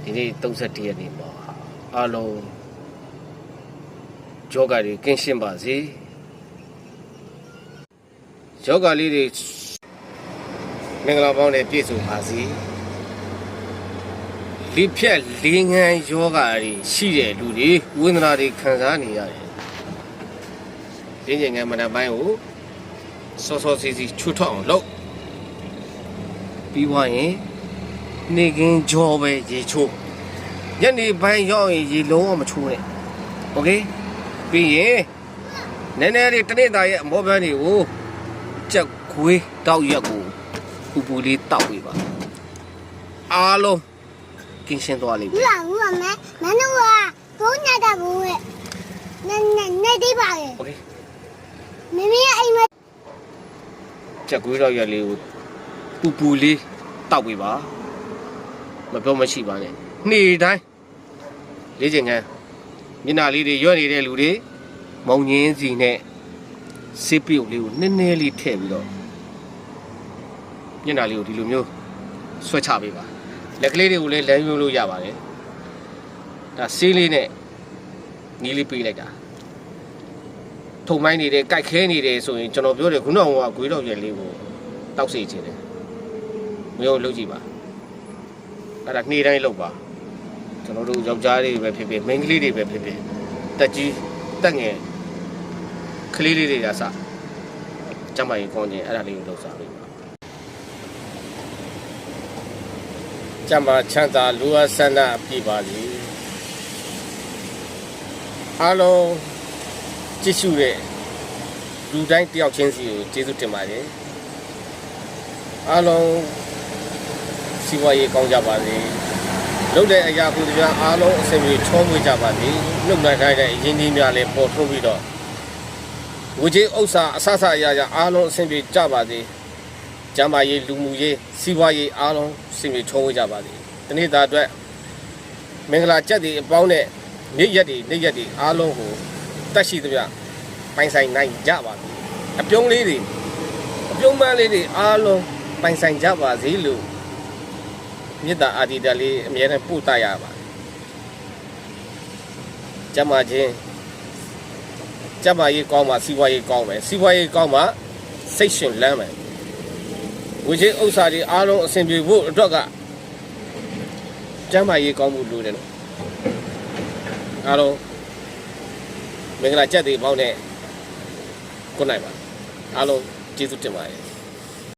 ဒီနေ့31ရက်နေ့မှာအားလုံးယောဂတွေကင်းရှင်းပါစေယောဂလေးတွေမင်္ဂလာပေါင်းနဲ့ပြည့်စုံပါစေလိဖြတ်လေးငန်းယောဂတွေရှိတဲ့လူတွေဝိသနာတွေခံစားနေရတယ်ဒီငယ်မနက်ပိုင်းကိုစောစောစီစီချွတ်ထောက်အောင်လုပ်ပြီးွားရင်နေကင်းကြောပဲရေချိုးညနေပိုင်းရောက်ရင်ရေလုံးဝမချိုးနဲ့โอเคပြီးရင်နည်းနည်းလေးတနေ့တာရဲ့အမောပန်းတွေကိုကြက်ခွေးတောက်ရက်ကိုပူပူလေးတောက်ပေးပါအားလုံးကင်းရှင်းသွားလိမ့်မယ်ဟုတ်လားဟုတ်မယ်မနက်ကဘုန်းညတာဘူးရဲ့နေတိပါရဲ့โอเคမမရဲ့အိမ်မှာကြက်ခွေးတောက်ရက်လေးကိုပူပူလေးတောက်ပေးပါမပြောမရှိပါနဲ့နေ့တိုင်းလေးချိန်ခန်းမျက်နှာလေးတွေရွက်နေတဲ့လူတွေမောင်ငင်းစီနဲ့ဆေးပြုတ်လေးကိုနည်းနည်းလေးထည့်ပြီးတော့မျက်နှာလေးကိုဒီလိုမျိုးဆွဲချပေးပါလက်ကလေးတွေကိုလည်းလမ်းမျိုးလို့ရပါတယ်ဒါဆေးလေးနဲ့နီးလေးပေးလိုက်တာထုံမိုင်းနေတယ်ကြိုက်ခဲနေတယ်ဆိုရင်ကျွန်တော်ပြောတယ်ခုနကဂွေးတော့ရက်လေးကိုတောက်စေချင်တယ်မျိုးလုပ်ကြည့်ပါအဲ့ဒါနေ့တိုင်းလုပ်ပါကျွန်တော်တို့ယောက်ျားတွေပဲဖြစ်ဖြစ်မိန်းကလေးတွေပဲဖြစ်ဖြစ်တက်ကြီးတက်ငယ်ကလေးလေးတွေကစကျမကြီးကောင်းခြင်းအဲ့ဒါလေးကိုလုပ်စားပေးပါကျမချမ်းသာလူအဆန္ဒပြပါလိအားလုံးကြည့်ရှုတဲ့လူတိုင်းတယောက်ချင်းစီကိုကျေးဇူးတင်ပါတယ်အားလုံးစီဝါရေးကောင်းကြပါစေလုပ်တဲ့အရာကိုတရားအားလုံးအစဉ်ပြေချောမွေ့ကြပါစေနှုတ်နိုင်တဲ့အရင်းကြီးများလည်းပေါ်ထုတ်ပြီးတော့ဝေကြီးဥစ္စာအဆဆအရာအားလုံးအစဉ်ပြေကြပါစေကျမ်းမာရေးလူမှုရေးစီဝါရေးအားလုံးအစဉ်ပြေချောမွေ့ကြပါစေဒီနေ့သားအတွက်မင်္ဂလာချက်တွေအပေါင်းနဲ့နေ့ရက်တွေအားလုံးကိုတက်ရှိသမျှပိုင်ဆိုင်နိုင်ကြပါစေအပြုံးလေးတွေအပြုံးပန်းလေးတွေအားလုံးပိုင်ဆိုင်ကြပါစေလို့မြစ်တာအာဒီတလေးအမြဲတမ်းပို့တရပါကျမချင်းကျမရေးကောင်းမှစီးပွားရေးကောင်းမယ်စီးပွားရေးကောင်းမှစိတ်ရှင်လန်းမယ်ဝေချင်းဥစ္စာတွေအားလုံးအဆင်ပြေဖို့အတွက်ကကျမရေးကောင်းမှုလိုတယ်လို့အားလုံးမင်္ဂလာချက်တွေပေါင်းနဲ့ကိုနိုင်ပါအားလုံးကျေးဇူးတင်ပါတယ်